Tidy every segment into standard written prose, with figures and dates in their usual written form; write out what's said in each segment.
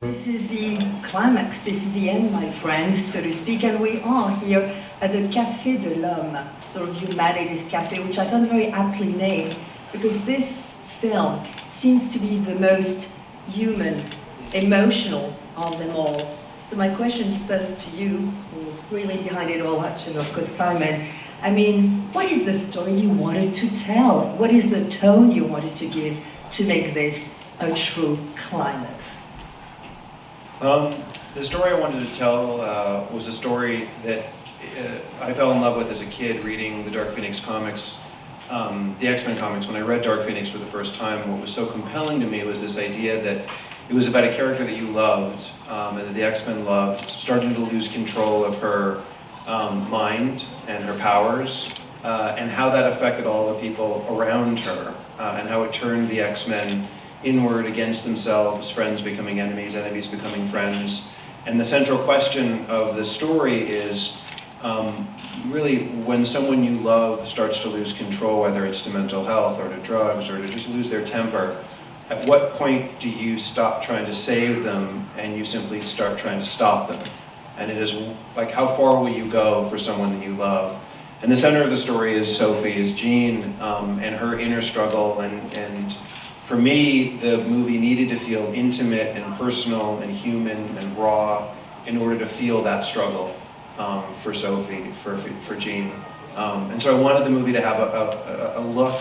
This is the climax, this is the end, my friends, so to speak, and we are here at the Café de l'Homme, sort of humanities cafe, which I found very aptly named, because this film seems to be the most human, emotional of them all. So my question is first to you, who's really behind it all, actually, of course, Simon. I mean, what is the story you wanted to tell? What is the tone you wanted to give to make this a true climax? The story I wanted to tell was a story that I fell in love with as a kid reading the Dark Phoenix comics, the X-Men comics. When I read Dark Phoenix for the first time, what was so compelling to me was this idea that it was about a character that you loved and that the X-Men loved, starting to lose control of her mind and her powers, and how that affected all the people around her, and how it turned the X-Men inward against themselves, friends becoming enemies, enemies becoming friends. And the central question of the story is really when someone you love starts to lose control, whether it's to mental health or to drugs or to just lose their temper, at what point do you stop trying to save them and you simply start trying to stop them? And it is like, how far will you go for someone that you love? And the center of the story is Sophie, is Jean, and her inner struggle. And for me, the movie needed to feel intimate and personal and human and raw in order to feel that struggle for Sophie, for Jean. And so I wanted the movie to have a look,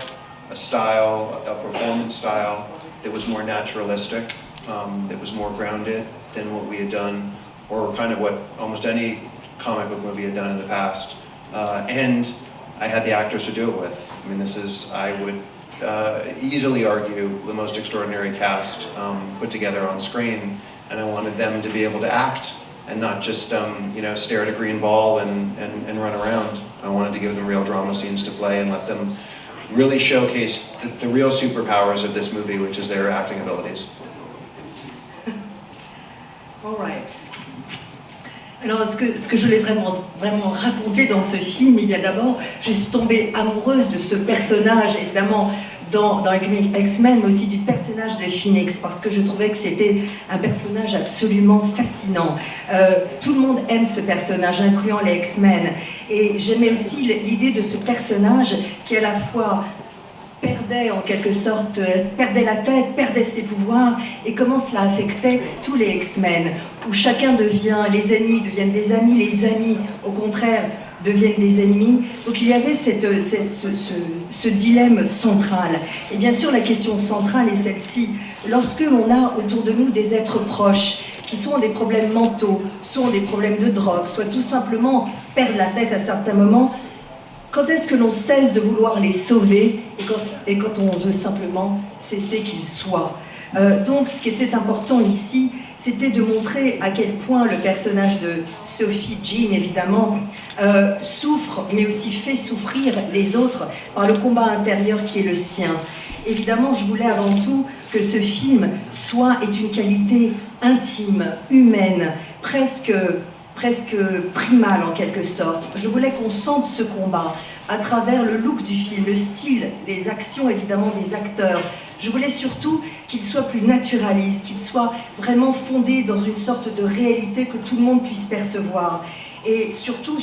a style, a performance style that was more naturalistic, that was more grounded than what we had done, or kind of what almost any comic book movie had done in the past. And I had the actors to do it with. I mean, this is, I would easily argue, the most extraordinary cast put together on screen, and I wanted them to be able to act and not just stare at a green ball and run around. I wanted to give them real drama scenes to play and let them really showcase the real superpowers of this movie, which is their acting abilities. All right. Alors, ce que je voulais vraiment raconter dans ce film, eh bien d'abord, je suis tombée amoureuse de ce personnage, évidemment, dans les comics X-Men, mais aussi du personnage de Phoenix, parce que je trouvais que c'était un personnage absolument fascinant. Tout le monde aime ce personnage, incluant les X-Men. Et j'aimais aussi l'idée de ce personnage qui, à la fois, perdait en quelque sorte, perdait la tête, perdait ses pouvoirs, et comment cela affectait tous les X-Men, où chacun devient, les ennemis deviennent des amis, les amis, au contraire, deviennent des ennemis. Donc il y avait ce dilemme central. Et bien sûr, la question centrale est celle-ci. Lorsque l'on a autour de nous des êtres proches, qui sont des problèmes mentaux, soit des problèmes de drogue, soit tout simplement perdent la tête à certains moments, quand est-ce que l'on cesse de vouloir les sauver et quand on veut simplement cesser qu'ils soient? Donc ce qui était important ici, c'était de montrer à quel point le personnage de Sophie, Jean évidemment, souffre, mais aussi fait souffrir les autres par le combat intérieur qui est le sien. Évidemment, je voulais avant tout que ce film ait une qualité intime, humaine, presque primale en quelque sorte. Je voulais qu'on sente ce combat à travers le look du film, le style, les actions évidemment des acteurs. Je voulais surtout qu'il soit plus naturaliste, qu'il soit vraiment fondé dans une sorte de réalité que tout le monde puisse percevoir. Et surtout,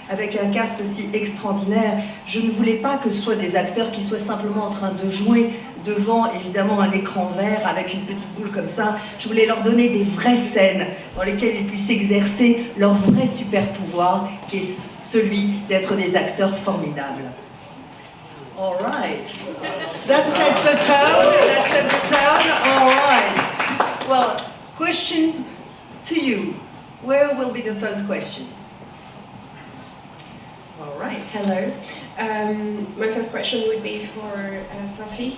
avec un cast aussi extraordinaire, je ne voulais pas que ce soit des acteurs qui soient simplement en train de jouer devant évidemment un écran vert avec une petite boule comme ça. Je voulais leur donner des vraies scènes dans lesquelles ils puissent exercer leur vrai super pouvoir, qui est celui d'être des acteurs formidables. All right. That sets the tone. All right. Well, question to you. Where will be the first question? All right. Hello. My first question would be for Sophie.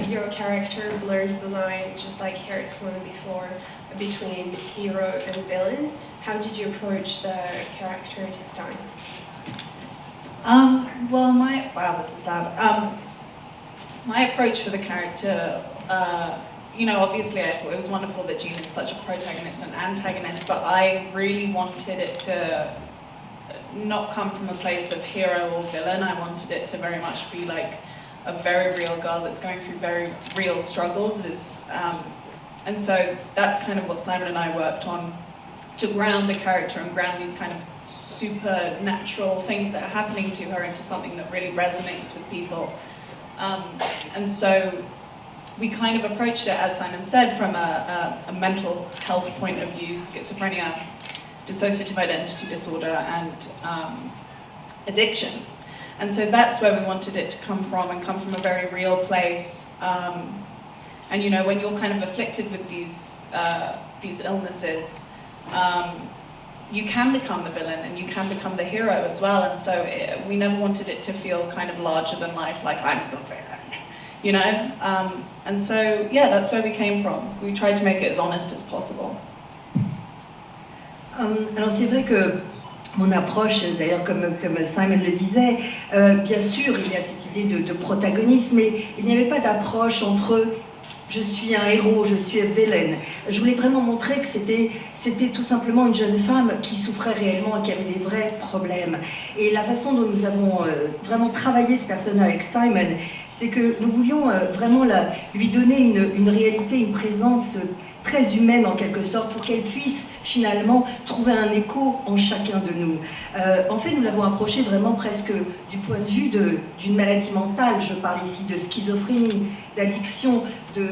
Your character blurs the line, just like Herrick's one before, between hero and villain. How did you approach the character this time? Wow, this is loud. My approach for the character, obviously I thought it was wonderful that Jean is such a protagonist and antagonist, but I really wanted it to not come from a place of hero or villain. I wanted it to very much be like a very real girl that's going through very real struggles, And so that's kind of what Simon and I worked on, to ground the character and ground these kind of supernatural things that are happening to her into something that really resonates with people. And so we kind of approached it, as Simon said, from a mental health point of view: schizophrenia, dissociative identity disorder, and addiction. And so that's where we wanted it to come from, and come from a very real place. And you know, when you're kind of afflicted with these illnesses, you can become the villain and you can become the hero as well. And so we never wanted it to feel kind of larger than life, like I'm the villain, you know? And so, yeah, that's where we came from. We tried to make it as honest as possible. Alors c'est vrai que mon approche, d'ailleurs comme Simon le disait, bien sûr il y a cette idée de protagonisme, mais il n'y avait pas d'approche entre je suis un héros, je suis un villain. Je voulais vraiment montrer que c'était tout simplement une jeune femme qui souffrait réellement et qui avait des vrais problèmes. Et la façon dont nous avons vraiment travaillé ce personnage avec Simon, c'est que nous voulions vraiment lui donner une réalité, une présence très humaine en quelque sorte, pour qu'elle puisse finalement trouver un écho en chacun de nous. En fait, nous l'avons approché vraiment presque du point de vue d'une maladie mentale. Je parle ici de schizophrénie, d'addiction,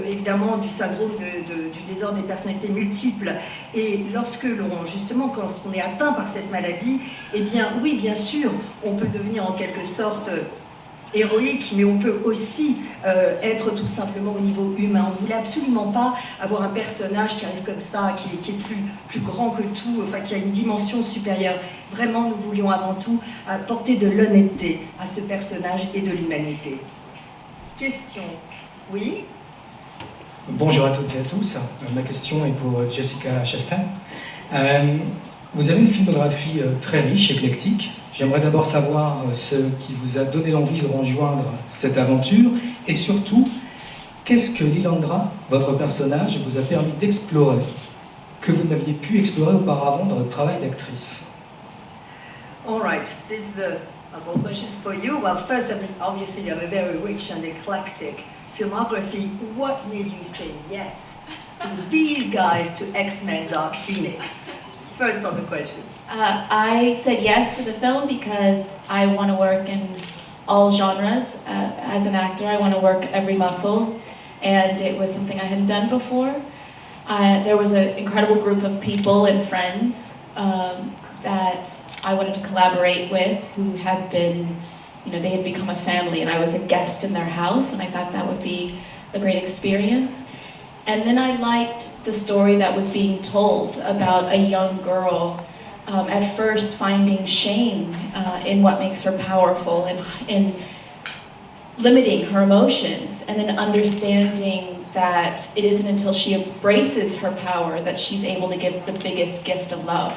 évidemment du syndrome du désordre des personnalités multiples. Et justement, quand on est atteint par cette maladie, eh bien oui, bien sûr, on peut devenir en quelque sorte héroïque, mais on peut aussi être tout simplement au niveau humain. On ne voulait absolument pas avoir un personnage qui arrive comme ça, qui est plus grand que tout, enfin qui a une dimension supérieure. Vraiment, nous voulions avant tout apporter de l'honnêteté à ce personnage et de l'humanité. Question. Oui? Bonjour à toutes et à tous. Ma question est pour Jessica Chastain. Vous avez une filmographie très riche, éclectique. J'aimerais d'abord savoir ce qui vous a donné l'envie de rejoindre cette aventure, et surtout, qu'est-ce que Lilandra, votre personnage, vous a permis d'explorer, que vous n'aviez pu explorer auparavant dans votre travail d'actrice? All right, this is a question for you. Well, first, I mean, obviously you have a very rich and eclectic filmography. What made you say yes to these guys, to X-Men Dark Phoenix? First part of the question. I said yes to the film because I want to work in all genres. As an actor, I want to work every muscle, and it was something I hadn't done before. There was an incredible group of people and friends that I wanted to collaborate with, who had been, they had become a family, and I was a guest in their house, and I thought that would be a great experience. And then I liked the story that was being told about a young girl at first finding shame in what makes her powerful and in limiting her emotions, and then understanding that it isn't until she embraces her power that she's able to give the biggest gift of love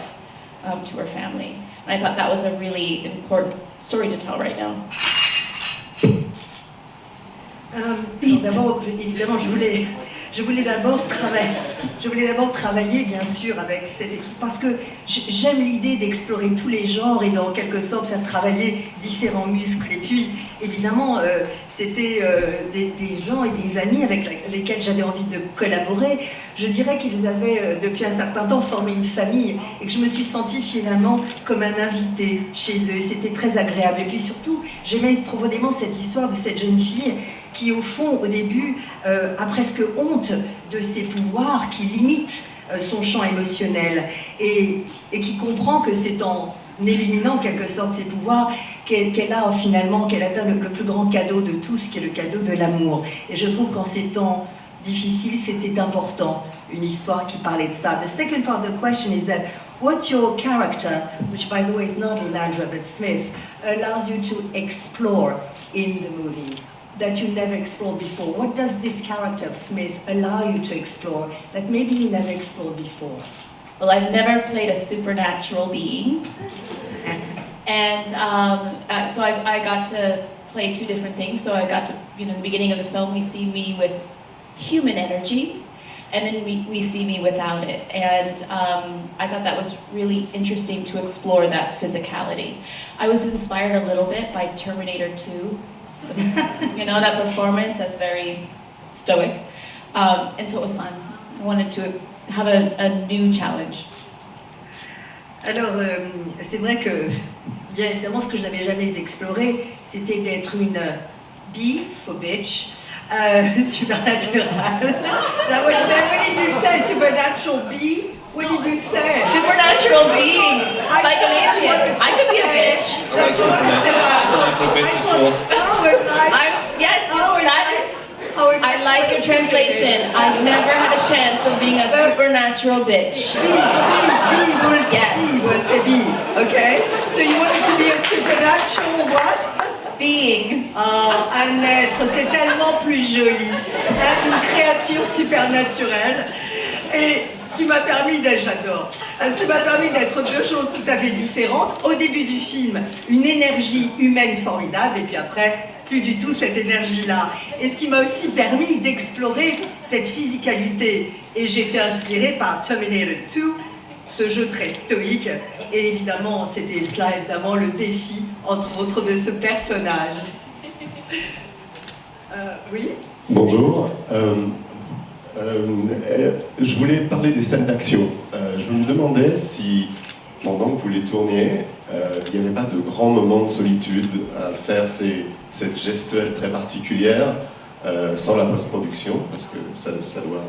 to her family. And I thought that was a really important story to tell right now. D'abord, évidemment, je voulais d'abord travailler, bien sûr, avec cette équipe, parce que j'aime l'idée d'explorer tous les genres et d'en quelque sorte faire travailler différents muscles. Et puis, évidemment, c'était des gens et des amis avec lesquels j'avais envie de collaborer. Je dirais qu'ils avaient, depuis un certain temps, formé une famille et que je me suis sentie finalement comme un invité chez eux. C'était très agréable. Et puis surtout, j'aimais profondément cette histoire de cette jeune fille qui, au fond, au début, a presque honte de ses pouvoirs, qui limite son champ émotionnel et qui comprend que c'est en éliminant en quelque sorte ses pouvoirs qu'elle a finalement, qu'elle atteint le plus grand cadeau de tous, qui est le cadeau de l'amour. Et je trouve qu'en ces temps difficiles, c'était important, une histoire qui parlait de ça. The second part of the question is that what your character, which by the way is not Lilandra but Smith, allows you to explore in the movie that you never explored before? What does this character of Smith allow you to explore that maybe you never explored before? Well, I've never played a supernatural being. And so I got to play two different things. So I got to, in the beginning of the film, we see me with human energy, and then we see me without it. And I thought that was really interesting to explore that physicality. I was inspired a little bit by Terminator 2. That performance, that's very stoic. And so it was fun. I wanted to have a new challenge. Alors, c'est vrai que, bien évidemment, ce que je n'avais jamais exploré, c'était d'être une bee for bitch, supernatural. Now, what did you say? Supernatural bee? What did you say? Supernatural being, like an alien. I could be a bitch. I like supernatural bitches too. I like your translation. I've never had a chance of being a supernatural bitch. Bee, we'll say bee, okay? So you wanted to be a supernatural what? Being. Un être, c'est tellement plus joli. Une créature supernaturelle. Et ce qui m'a permis d'être, j'adore, ce qui m'a permis d'être deux choses tout à fait différentes. Au début du film, une énergie humaine formidable, et puis après, plus du tout cette énergie-là. Et ce qui m'a aussi permis d'explorer cette physicalité. Et j'ai été inspirée par Terminator 2, ce jeu très stoïque. Et évidemment, c'était cela, évidemment, le défi, entre autres, de ce personnage. Oui? Bonjour. Je voulais parler des scènes d'action. Je me demandais si, pendant que vous les tourniez, il n'y avait pas de grands moments de solitude à faire cette gestuelle très particulière sans la post-production, parce que ça doit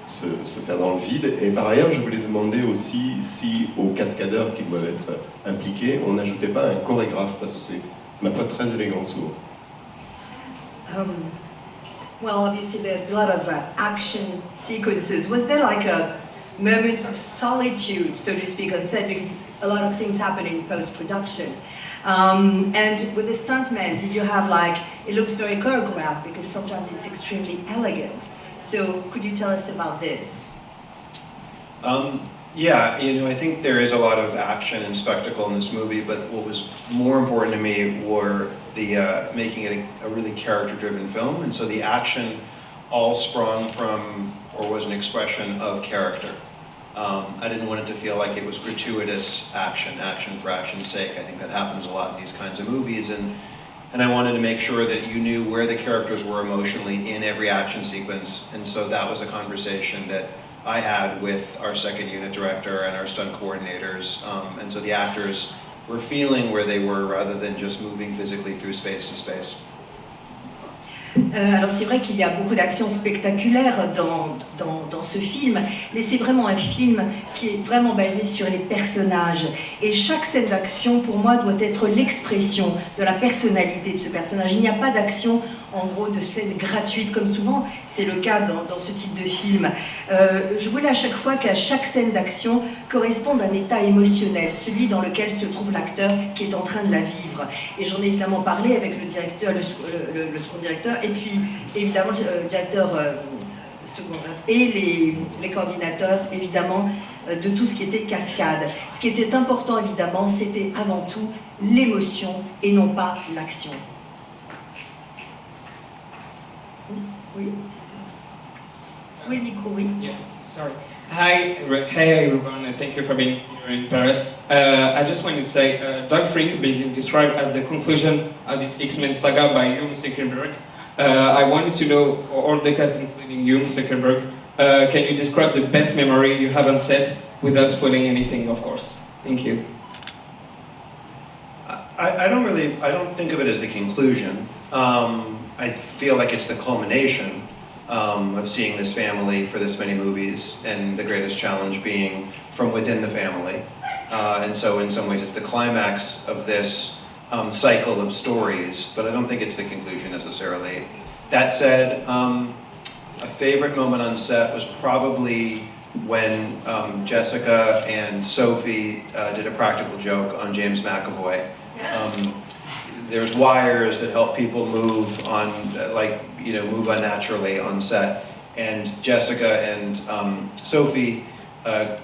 se faire dans le vide. Et par ailleurs, je voulais demander aussi si aux cascadeurs qui doivent être impliqués, on n'ajoutait pas un chorégraphe, parce que c'est, ma foi, très élégant souvent. Well, obviously there's a lot of action sequences. Was there like a moments of solitude, so to speak, on set? Because a lot of things happen in post-production. And with the stuntman, did you have like, it looks very choreographed because sometimes it's extremely elegant. So could you tell us about this? Yeah, I think there is a lot of action and spectacle in this movie, but what was more important to me were the making it a really character-driven film, and so the action all sprung from, or was an expression of character. I didn't want it to feel like it was gratuitous action for action's sake. I think that happens a lot in these kinds of movies, and I wanted to make sure that you knew where the characters were emotionally in every action sequence, and so that was a conversation that I had with our second unit director and our stunt coordinators, and so the actors were feeling where they were rather than just moving physically through space to space. Alors c'est vrai qu'il y a beaucoup d'actions spectaculaires dans ce film, mais c'est vraiment un film qui est vraiment basé sur les personnages. Et chaque scène d'action, pour moi, doit être l'expression de la personnalité de ce personnage. Il n'y a pas d'action, en gros, de scène gratuite, comme souvent c'est le cas dans ce type de film. Je voulais à chaque fois qu'à chaque scène d'action corresponde à un état émotionnel, celui dans lequel se trouve l'acteur qui est en train de la vivre. Et j'en ai évidemment parlé avec le directeur, le second directeur, et puis évidemment le directeur secondaire et les coordinateurs évidemment de tout ce qui était cascade. Ce qui était important évidemment, c'était avant tout l'émotion et non pas l'action. Oui. Oui, le micro, oui. Yeah, sorry. Hi everyone, and thank you for being here in Paris. I just wanted to say, Dark Phoenix being described as the conclusion of this X-Men saga by Hume Zuckerberg. I wanted to know, for all the cast, including Hume Zuckerberg, can you describe the best memory you have on set without spoiling anything, of course? Thank you. I don't think of it as the conclusion. I feel like it's the culmination of seeing this family for this many movies, and the greatest challenge being from within the family. And so in some ways it's the climax of this cycle of stories, but I don't think it's the conclusion necessarily. That said, a favorite moment on set was probably when Jessica and Sophie did a practical joke on James McAvoy. There's wires that help people move on, move unnaturally on set. And Jessica and Sophie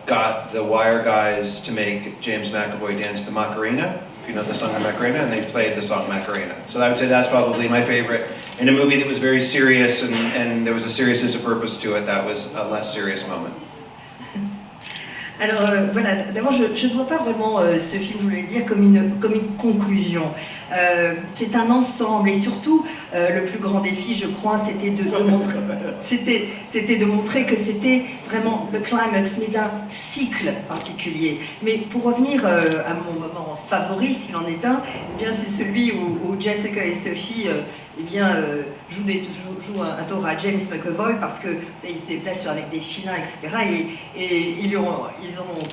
got the wire guys to make James McAvoy dance the Macarena, if you know the song Macarena, and they played the song Macarena. So I would say that's probably my favorite. In a movie that was very serious and there was a seriousness of purpose to it, that was a less serious moment. Alors voilà, d'abord je ne vois pas vraiment ce film, je voulais le dire, comme une conclusion. C'est un ensemble et surtout le plus grand défi, je crois, c'était de montrer, c'était de montrer que c'était vraiment le climax, mais d'un cycle particulier. Mais pour revenir à mon moment favori, s'il en est un, eh bien c'est celui où Jessica et Sophie jouent un tour à James McAvoy parce que ils se déplacent avec des filins, etc. Et ils ont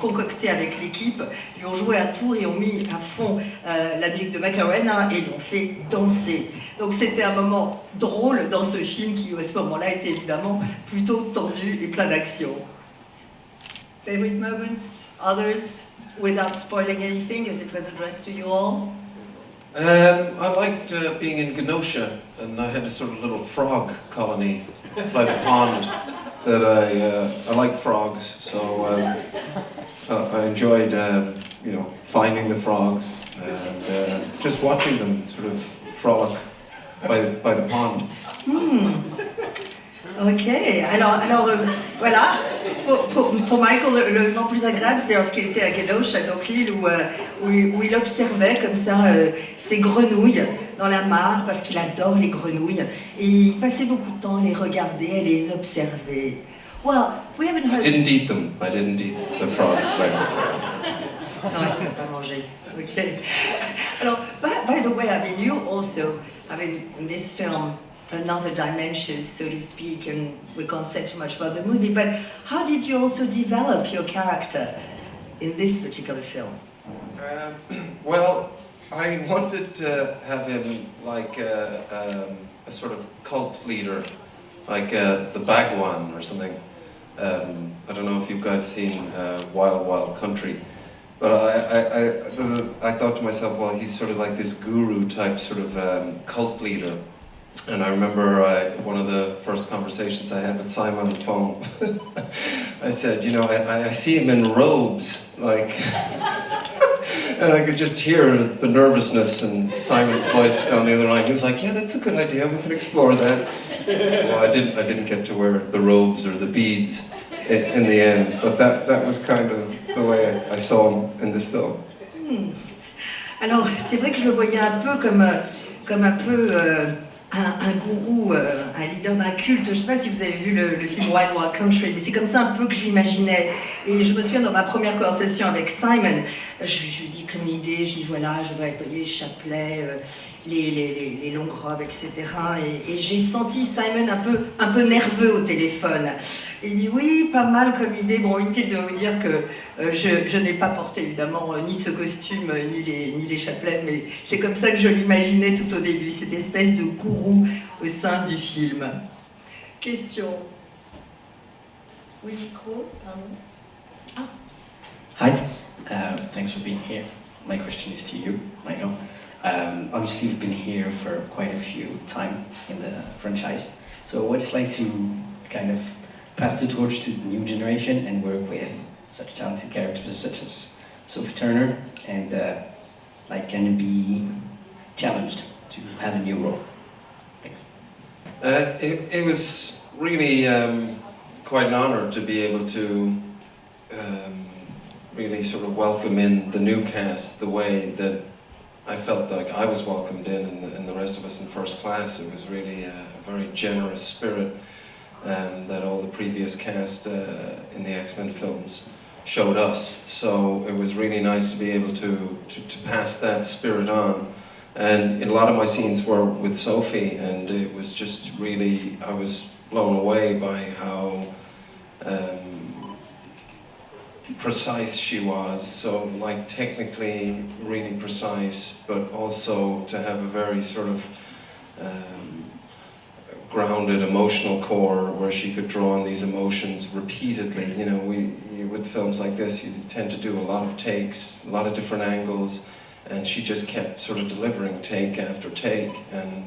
concocté avec l'équipe, ils ont joué un tour et ont mis à fond la musique de Macarena et l'ont fait danser. Donc c'était un moment drôle dans ce film qui, à ce moment-là, était évidemment plutôt tendu et plein d'action. Favorite moments, others, without spoiling anything, as it was addressed to you all? I liked being in Genosha, and I had a sort of little frog colony by the pond that I like frogs, so I enjoyed finding the frogs and just watching them sort of frolic by the pond. Ok, alors voilà, pour Michael, le moment plus agréable, c'était lorsqu'il était à Genosha, donc l'île où il observait comme ça ces grenouilles dans la mare, parce qu'il adore les grenouilles, et il passait beaucoup de temps à les regarder, à les observer. Well, we haven't heard... I didn't eat them. I didn't eat the frogs' legs. Non, il ne pas manger. Ok. Alors, by the way, I mean, you also, I mean, in this film, another dimension, so to speak, and we can't say too much about the movie, but how did you also develop your character in this particular film? Well, I wanted to have him like a sort of cult leader, like the Bhagwan or something. I don't know if you guys seen Wild Wild Country, but I thought to myself, well, he's sort of like this guru type sort of cult leader. And I remember one of the first conversations I had with Simon on the phone, I said, you know, I see him in robes, like, and I could just hear the nervousness in Simon's voice down the other line. He was like, yeah, that's a good idea, we can explore that. Well, I didn't get to wear the robes or the beads in the end, but that was kind of the way I saw him in this film. Alors, c'est vrai que je le voyais un peu comme un peu... un gourou, un leader d'un culte. Je ne sais pas si vous avez vu le film Wild Wild Country, mais c'est comme ça un peu que je l'imaginais. Et je me souviens dans ma première conversation avec Simon, je lui dis comme idée, je dis voilà, je vais voyez, chapelet, les longues robes, etc. Et j'ai senti Simon un peu nerveux au téléphone. Il dit oui, pas mal comme idée. Bon, inutile de vous dire que je n'ai pas porté évidemment ni ce costume ni les chapelets, mais c'est comme ça que je l'imaginais tout au début, cette espèce de gourou au sein du film. Question. Oui, micro, pardon. Hi, thanks for being here. My question is to you, Michael. Obviously, you've been here for quite a few time in the franchise. So what's it like to kind of pass the torch to the new generation and work with such talented characters such as Sophie Turner, and can you be challenged to have a new role? Thanks. It was really quite an honor to be able to really sort of welcome in the new cast the way that I felt like I was welcomed in, and the rest of us in First Class. It was really a very generous spirit that all the previous cast in the X-Men films showed us. So it was really nice to be able to pass that spirit on. And a lot of my scenes were with Sophie, and it was just really, I was blown away by how precise she was. So like technically really precise, but also to have a very sort of grounded emotional core where she could draw on these emotions repeatedly. You know, with films like this, you tend to do a lot of takes, a lot of different angles, and she just kept sort of delivering take after take, and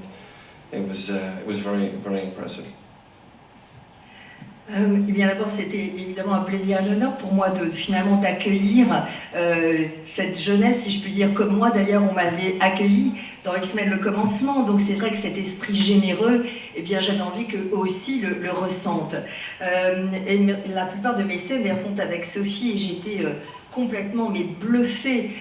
it was very, very impressive. Eh bien d'abord c'était évidemment un plaisir et un honneur pour moi de finalement d'accueillir cette jeunesse, si je puis dire, comme moi d'ailleurs on m'avait accueilli dans X-Men le commencement, donc c'est vrai que cet esprit généreux, eh bien j'avais envie qu'eux aussi le ressentent. Et la plupart de mes scènes d'ailleurs sont avec Sophie et j'étais complètement bluffée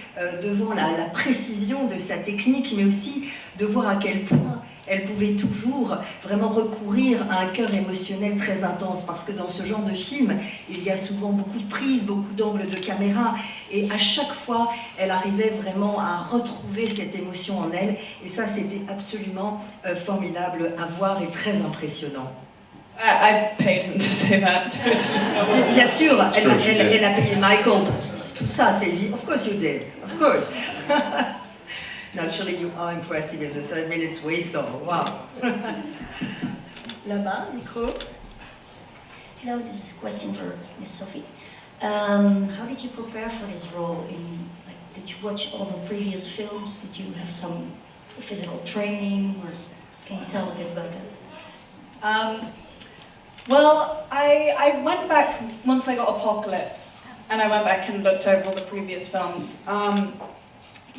devant la précision de sa technique, mais aussi de voir à quel point elle pouvait toujours vraiment recourir à un cœur émotionnel très intense, parce que dans ce genre de film, il y a souvent beaucoup de prises, beaucoup d'angles de caméra, et à chaque fois, elle arrivait vraiment à retrouver cette émotion en elle, et ça, c'était absolument formidable à voir et très impressionnant. I paid him to say that. Bien sûr, true, elle a payé Michael pour qu'il dise tout ça, c'est dit, of course you did, of course. Naturally, you are impressive in the 3 minutes way so. Wow. Là-bas, micro. Hello, this is a question for Miss Sophie. How did you prepare for this role? Did you watch all the previous films? Did you have some physical training? Or can you tell a bit about that? Well, I went back once I got Apocalypse, and I went back and looked over all the previous films.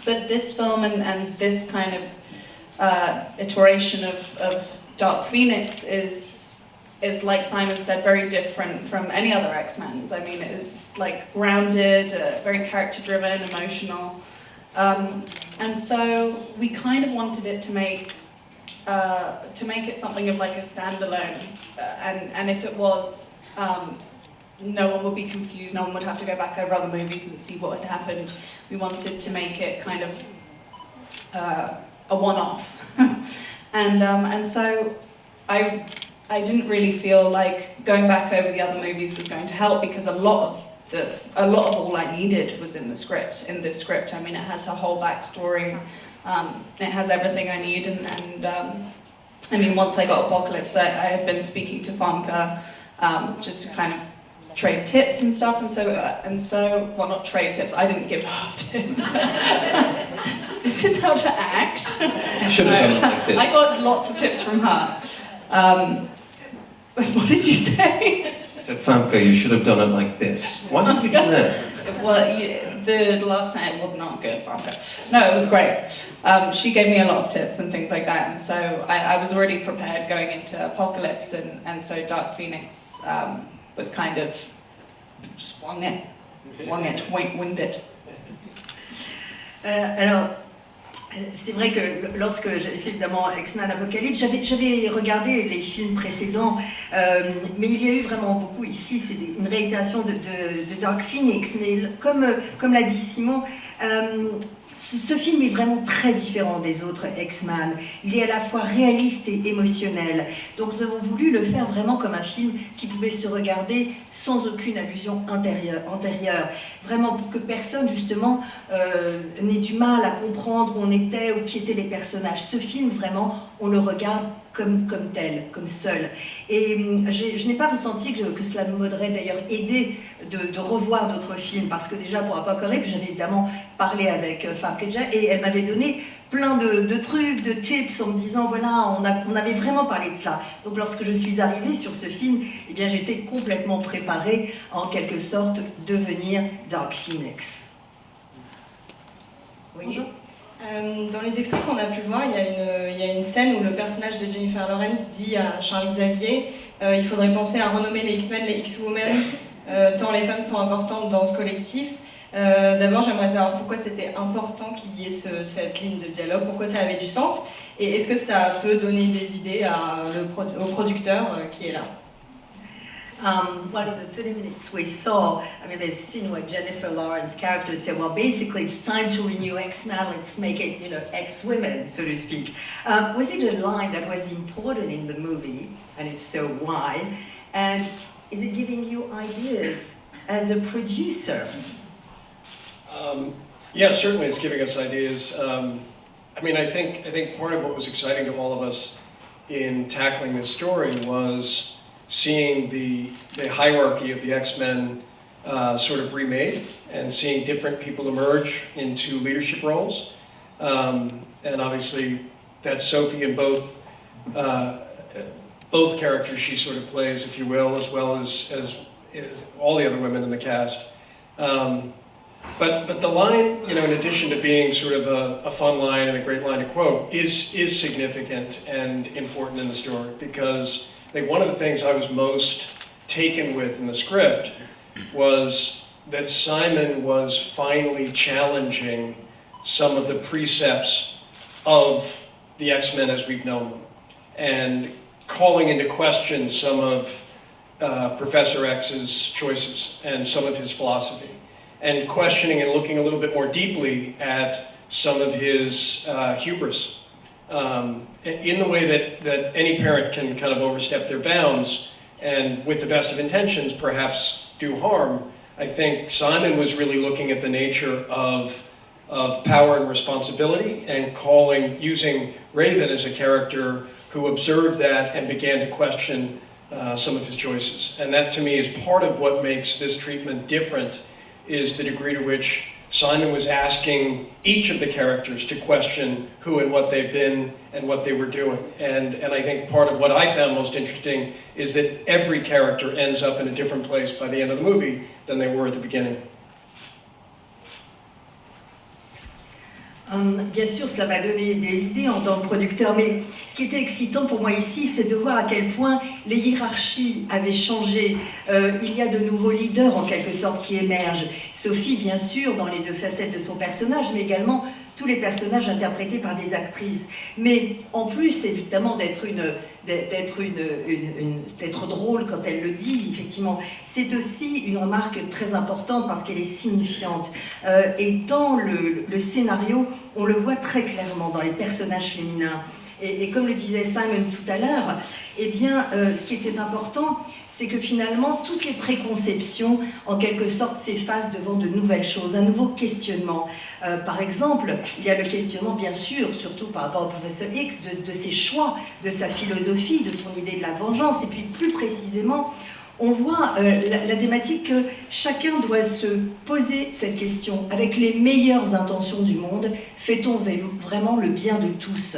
But this film and this kind of iteration of Dark Phoenix is like Simon said, very different from any other X-Men's. I mean, it's like grounded, very character-driven, emotional, and so we kind of wanted it to make it something of like a standalone, and if it was. No one would be confused, no one would have to go back over other movies and see what had happened. We wanted to make it kind of a one-off. and so I didn't really feel like going back over the other movies was going to help, because a lot of all I needed was in this script. I mean, it has her whole backstory, it has everything I need, and I mean, once I got Apocalypse, I had been speaking to Famke just to kind of trade tips and stuff, and so well, not trade tips, I didn't give her tips. This is how to act. Should have done it like this. I got lots of tips from her. What did you say? I said, Famke, you should have done it like this. Why didn't you do that? Well, the last time it was not good, Famke. No, it was great. She gave me a lot of tips and things like that, and so I was already prepared going into Apocalypse, and so Dark Phoenix was kind of just winged it. Alors, c'est vrai que lorsque j'avais fait évidemment X-Men Apocalypse, j'avais regardé les films précédents, mais il y a eu vraiment beaucoup ici, c'est une réitération de Dark Phoenix, mais comme l'a dit Simon, ce film est vraiment très différent des autres X-Men. Il est à la fois réaliste et émotionnel. Donc nous avons voulu le faire vraiment comme un film qui pouvait se regarder sans aucune allusion antérieure. Vraiment pour que personne justement n'ait du mal à comprendre où on était ou qui étaient les personnages. Ce film vraiment, on le regarde comme tel, comme seul. Et je n'ai pas ressenti que cela m'aurait d'ailleurs aidé de revoir d'autres films, parce que déjà pour Apocalypse, j'avais évidemment parlé avec Famke et elle m'avait donné plein de trucs, de tips en me disant voilà, on avait vraiment parlé de cela. Donc lorsque je suis arrivée sur ce film, eh bien j'étais complètement préparée à en quelque sorte devenir Dark Phoenix. Oui. Bonjour. Dans les extraits qu'on a pu voir, il y a une scène où le personnage de Jennifer Lawrence dit à Charles Xavier il faudrait penser à renommer les X-Men les X-Women, tant les femmes sont importantes dans ce collectif. D'abord, j'aimerais savoir pourquoi c'était important qu'il y ait cette ligne de dialogue, pourquoi ça avait du sens, et est-ce que ça peut donner des idées au producteur qui est là. Well, in the 30 minutes we saw, I mean, there's a scene where Jennifer Lawrence's character said, well, basically it's time to renew X-Men, let's make it, X-Women, so to speak. Was it a line that was important in the movie, and if so, why? And is it giving you ideas as a producer? Yeah, certainly it's giving us ideas. I mean, I think part of what was exciting to all of us in tackling this story was seeing the hierarchy of the X-Men sort of remade, and seeing different people emerge into leadership roles. And obviously that's Sophie in both both characters she sort of plays, if you will, as well as all the other women in the cast. But the line, you know, in addition to being sort of a fun line and a great line to quote, is significant and important in the story, because I think one of the things I was most taken with in the script was that Simon was finally challenging some of the precepts of the X-Men as we've known them, and calling into question some of Professor X's choices and some of his philosophy, and questioning and looking a little bit more deeply at some of his hubris, in the way that any parent can kind of overstep their bounds and with the best of intentions perhaps do harm. I think Simon was really looking at the nature of power and responsibility, and using Raven as a character who observed that and began to question some of his choices. And that to me is part of what makes this treatment different, is the degree to which Simon was asking each of the characters to question who and what they've been and what they were doing. And I think part of what I found most interesting is that every character ends up in a different place by the end of the movie than they were at the beginning. Bien sûr, cela m'a donné des idées en tant que producteur, mais ce qui était excitant pour moi ici, c'est de voir à quel point les hiérarchies avaient changé. Il y a de nouveaux leaders, en quelque sorte, qui émergent. Sophie, bien sûr, dans les deux facettes de son personnage, mais également tous les personnages interprétés par des actrices. Mais en plus, évidemment, d'être drôle quand elle le dit, effectivement, c'est aussi une remarque très importante parce qu'elle est signifiante. Et dans le scénario, on le voit très clairement dans les personnages féminins. Et comme le disait Simon tout à l'heure, eh bien, ce qui était important, c'est que finalement, toutes les préconceptions, en quelque sorte, s'effacent devant de nouvelles choses, un nouveau questionnement. Par exemple, il y a le questionnement, bien sûr, surtout par rapport au professeur X, de ses choix, de sa philosophie, de son idée de la vengeance, et puis plus précisément, on voit la thématique que chacun doit se poser cette question. Avec les meilleures intentions du monde, fait-on vraiment le bien de tous ?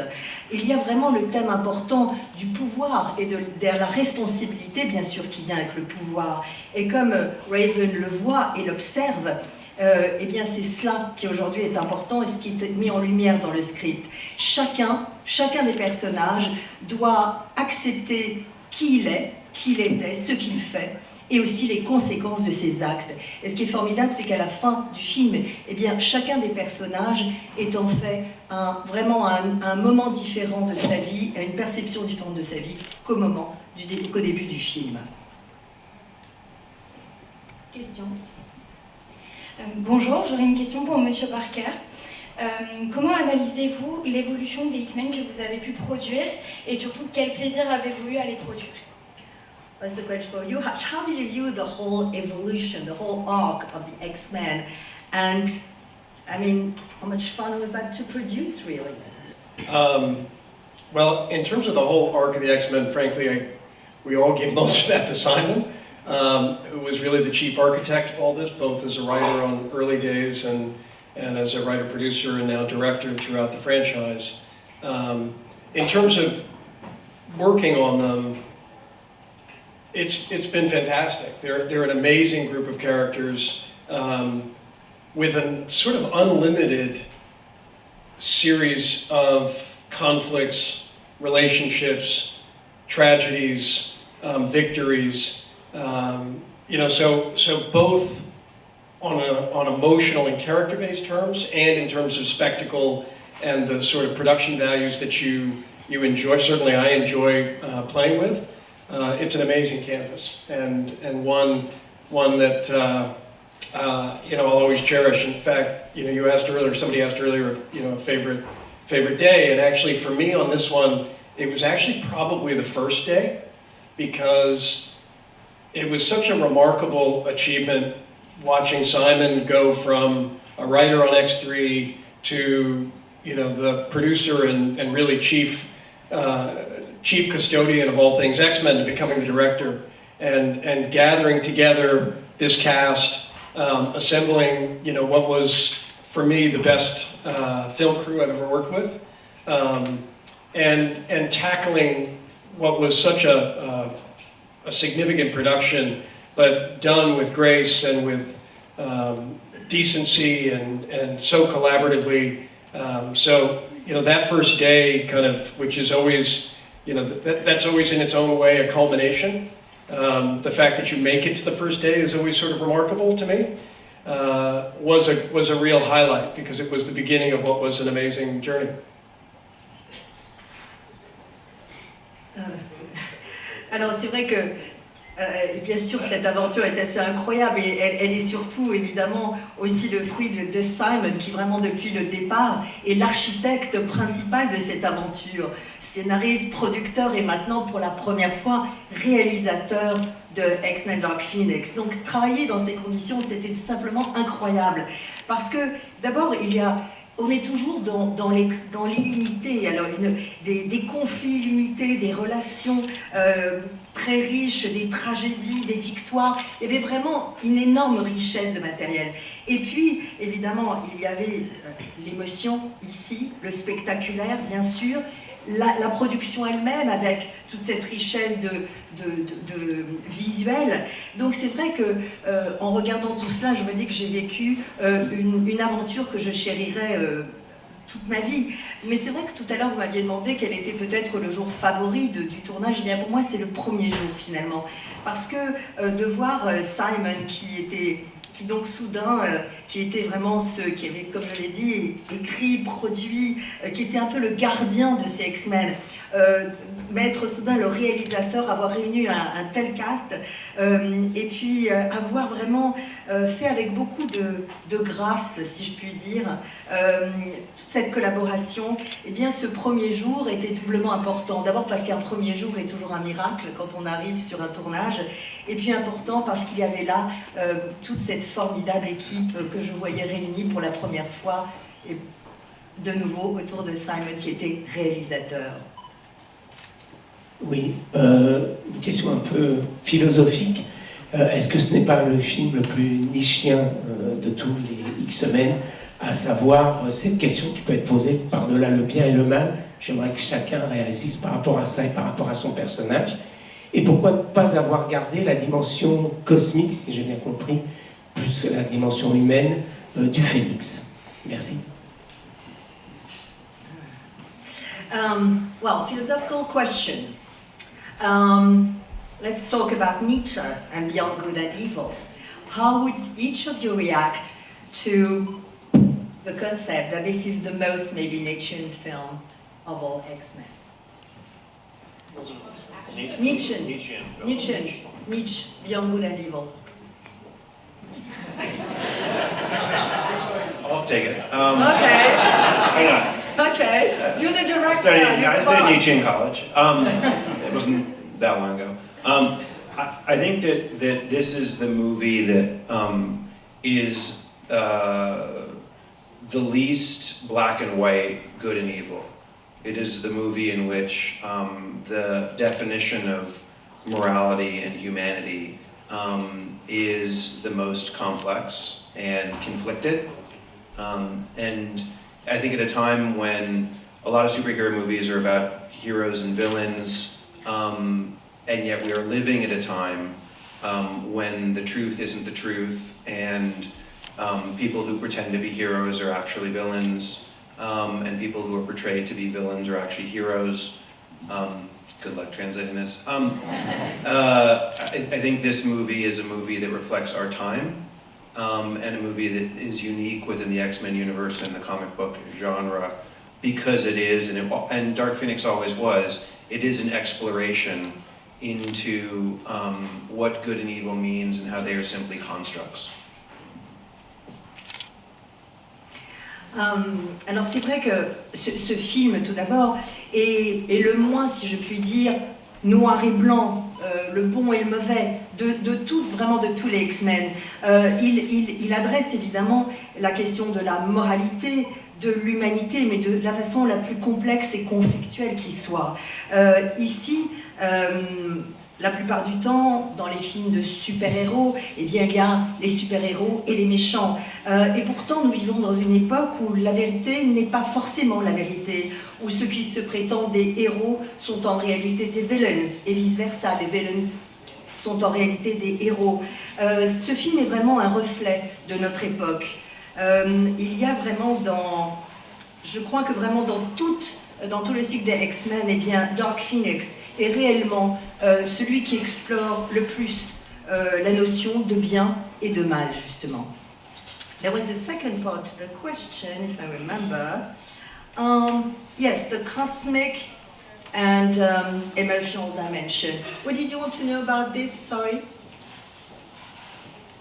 Il y a vraiment le thème important du pouvoir et de la responsabilité, bien sûr, qui vient avec le pouvoir. Et comme Raven le voit et l'observe, eh bien c'est cela qui aujourd'hui est important et ce qui est mis en lumière dans le script. Chacun des personnages doit accepter qui il est, qui il était, ce qu'il fait, et aussi les conséquences de ses actes. Et ce qui est formidable, c'est qu'à la fin du film, eh bien, chacun des personnages est en fait vraiment un moment différent de sa vie, une perception différente de sa vie qu'au début du film. Question. Bonjour, j'aurais une question pour Monsieur Parker. Comment analysez-vous l'évolution des X-Men que vous avez pu produire, et surtout quel plaisir avez-vous eu à les produire? That's the question for you. How do you view the whole evolution, the whole arc of the X-Men? And, I mean, how much fun was that to produce, really? Well, in terms of the whole arc of the X-Men, frankly, we all gave most of that to Simon, who was really the chief architect of all this, both as a writer on early days and as a writer-producer and now director throughout the franchise. In terms of working on them, it's been fantastic. They're an amazing group of characters with a sort of unlimited series of conflicts, relationships, tragedies, victories. You know, so both on emotional and character-based terms, and in terms of spectacle and the sort of production values that you enjoy. Certainly, I enjoy playing with. It's an amazing canvas, and one that you know, I'll always cherish. In fact, you know, somebody asked earlier, you know, favorite day, and actually for me on this one, it was actually probably the first day, because it was such a remarkable achievement watching Simon go from a writer on X3 to, you know, the producer and really chief custodian of all things X-Men, to becoming the director, and gathering together this cast, assembling, you know, what was for me the best film crew I've ever worked with, and tackling what was such a significant production, but done with grace and with decency and so collaboratively. So, you know, that first day kind of, which is always, you know, that's always in its own way a culmination. The fact that you make it to the first day is always sort of remarkable to me. Was a real highlight because it was the beginning of what was an amazing journey. Alors c'est vrai que bien sûr cette aventure est assez incroyable et elle est surtout évidemment aussi le fruit de Simon qui vraiment depuis le départ est l'architecte principal de cette aventure, scénariste, producteur et maintenant pour la première fois réalisateur de X-Men Dark Phoenix. Donc travailler dans ces conditions c'était tout simplement incroyable parce que d'abord on est toujours dans l'illimité, alors des conflits illimités, des relations très riches, des tragédies, des victoires. Il y avait vraiment une énorme richesse de matériel. Et puis, évidemment, il y avait l'émotion ici, le spectaculaire, bien sûr, la production elle-même avec toute cette richesse de visuel. Donc c'est vrai que en regardant tout cela, je me dis que j'ai vécu une aventure que je chérirai toute ma vie. Mais c'est vrai que tout à l'heure vous m'aviez demandé quel était peut-être le jour favori du tournage. Eh bien pour moi c'est le premier jour finalement, parce que de voir Simon qui donc soudain, qui était vraiment qui avait, comme je l'ai dit, écrit, produit, qui était un peu le gardien de ces X-Men, mettre soudain le réalisateur, avoir réuni un tel cast, et puis avoir vraiment fait avec beaucoup de grâce, si je puis dire, toute cette collaboration. Eh bien ce premier jour était doublement important. D'abord parce qu'un premier jour est toujours un miracle quand on arrive sur un tournage, et puis important parce qu'il y avait là toute cette formidable équipe que je voyais réunie pour la première fois, et de nouveau autour de Simon qui était réalisateur. Oui, une question un peu philosophique. Est-ce que ce n'est pas le film le plus nichien de tous les X-Men, à savoir cette question qui peut être posée par-delà le bien et le mal? J'aimerais que chacun réagisse par rapport à ça et par rapport à son personnage. Et pourquoi ne pas avoir gardé la dimension cosmique, si j'ai bien compris, plus que la dimension humaine du Phénix? Merci. Well, philosophical question. Let's talk about Nietzsche and Beyond Good and Evil. How would each of you react to the concept that this is the most maybe Nietzschean film of all X-Men? Nietzsche, Beyond Good and Evil. I'll take it. Okay. Hang on. Okay, you're the director. I studied Nietzsche in college. It wasn't that long ago. I think that this is the movie that is the least black and white, good and evil. It is the movie in which the definition of morality and humanity is the most complex and conflicted. And I think at a time when a lot of superhero movies are about heroes and villains, and yet we are living at a time when the truth isn't the truth, and people who pretend to be heroes are actually villains, and people who are portrayed to be villains are actually heroes. Good luck translating this. I think this movie is a movie that reflects our time, and a movie that is unique within the X-Men universe and the comic book genre, because it is, and Dark Phoenix always was, it is an exploration into what good and evil means and how they are simply constructs. Alors c'est vrai que ce film, tout d'abord, est le moins, si je puis dire, noir et blanc, le bon et le mauvais, vraiment de tous les X-Men. Il adresse évidemment la question de la moralité, de l'humanité, mais de la façon la plus complexe et conflictuelle qui soit. Ici, la plupart du temps, dans les films de super-héros, eh bien, il y a les super-héros et les méchants. Et pourtant, nous vivons dans une époque où la vérité n'est pas forcément la vérité, où ceux qui se prétendent des héros sont en réalité des villains, et vice-versa, les villains sont en réalité des héros. Ce film est vraiment un reflet de notre époque. Il y a vraiment je crois que vraiment dans tout le cycle des X-Men, eh bien, Dark Phoenix est réellement celui qui explore le plus la notion de bien et de mal, justement. There was a second part to the question, if I remember. Yes, the cosmic and emotional dimension. What did you want to know about this? Sorry.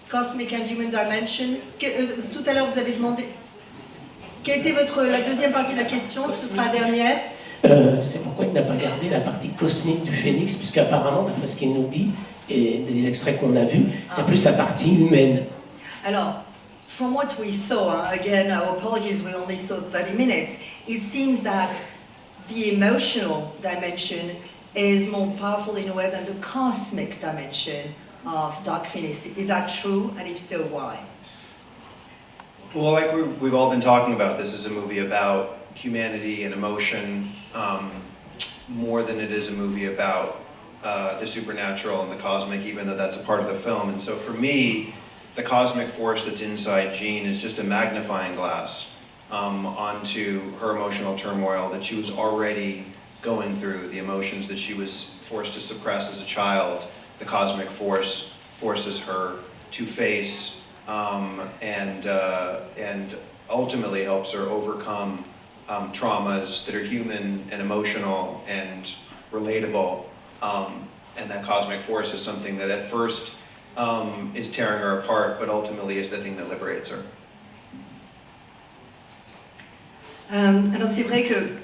Cosmic and human dimension. Tout à l'heure, vous avez demandé. Quelle était la deuxième partie de la question? Ce sera la dernière. C'est pourquoi il n'a pas gardé la partie cosmique du phénix, puisqu'apparemment, d'après ce qu'il nous dit, et des extraits qu'on a vus, c'est plus la partie humaine. Alors, from what we saw, again, our apologies, we only saw 30 minutes, it seems that the emotional dimension is more powerful in a way than the cosmic dimension of Dark Phoenix. Is that true? And if so, why? Well, like we've all been talking about, this is a movie about humanity and emotion more than it is a movie about the supernatural and the cosmic, even though that's a part of the film. And so for me, the cosmic force that's inside Jean is just a magnifying glass onto her emotional turmoil that she was already going through, the emotions that she was forced to suppress as a child. The cosmic force forces her to face and ultimately helps her overcome traumas that are human and emotional and relatable. And that cosmic force is something that at first is tearing her apart, but ultimately is the thing that liberates her. Alors c'est vrai que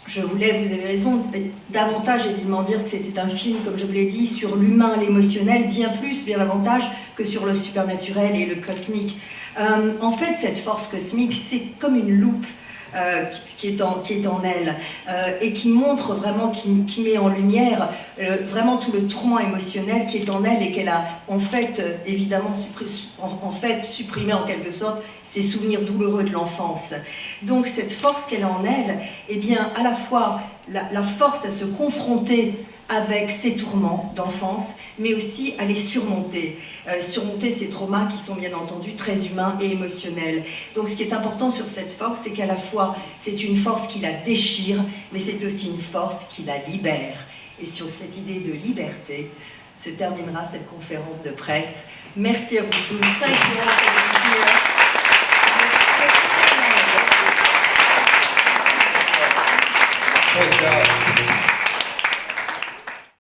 vous avez raison, davantage évidemment dire que c'était un film, comme je vous l'ai dit, sur l'humain, l'émotionnel, bien davantage que sur le supernaturel et le cosmique. En fait, cette force cosmique, c'est comme une loupe qui est en elle et qui montre vraiment, qui met en lumière vraiment tout le tourment émotionnel qui est en elle et qu'elle a en fait évidemment supprimé en quelque sorte ses souvenirs douloureux de l'enfance. Donc cette force qu'elle a en elle, eh bien à la fois la force à se confronter avec ses tourments d'enfance, mais aussi à les surmonter. Surmonter ces traumas qui sont bien entendu très humains et émotionnels. Donc ce qui est important sur cette force, c'est qu'à la fois c'est une force qui la déchire, mais c'est aussi une force qui la libère. Et sur cette idée de liberté se terminera cette conférence de presse. Merci à vous tous. Thank you all for being here.